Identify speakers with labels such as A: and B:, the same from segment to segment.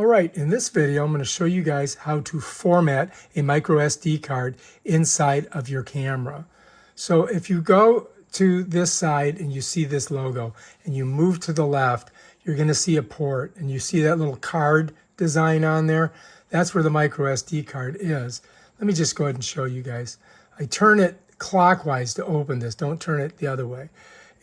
A: All right, in this video, I'm going to show you guys how to format a microSD card inside of your camera. So if you go to this side and you see this logo and you move to the left, you're going to see a port and you see that little card design on there. That's where the microSD card is. Let me just go ahead and show you guys. I turn it clockwise to open this. Don't turn it the other way.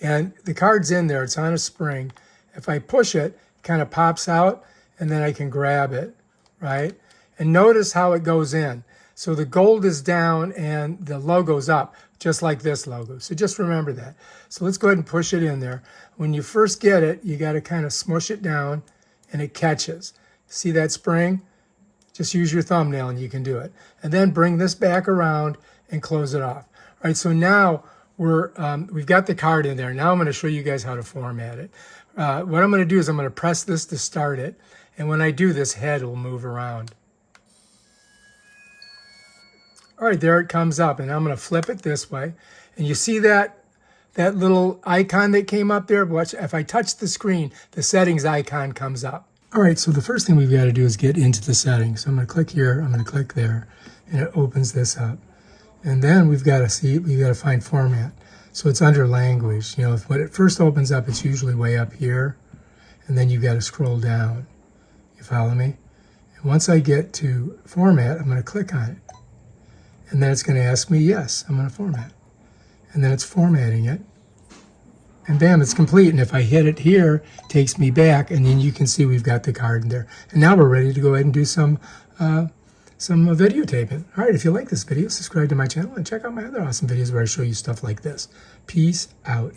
A: And the card's in there. It's on a spring. If I push it, it kind of pops out, and then I can grab it, right? And notice how it goes in. So the gold is down and the logo's up, just like this logo. So just remember that. So let's go ahead and push it in there. When you first get it, you got to kind of smush it down and it catches. See that spring? Just use your thumbnail and you can do it. And then bring this back around and close it off. All right, so now we've got the card in there. Now I'm going to show you guys how to format it. What I'm going to do is I'm going to press this to start it. And when I do, this head will move around. All right, there it comes up. And I'm going to flip it this way. And you see that little icon that came up there? Watch, if I touch the screen, the settings icon comes up. All right, so the first thing we've got to do is get into the settings. So I'm going to click here, I'm going to click there, and it opens this up. And then we've got to find format. So it's under language. You know, when it first opens up, it's usually way up here. And then you've got to scroll down. You follow me? And once I get to format, I'm going to click on it. And then it's going to ask me, yes, I'm going to format. And then it's formatting it. And bam, it's complete. And if I hit it here, it takes me back. And then you can see we've got the card in there. And now we're ready to go ahead and do some videotaping. All right, if you like this video, subscribe to my channel and check out my other awesome videos where I show you stuff like this. Peace out.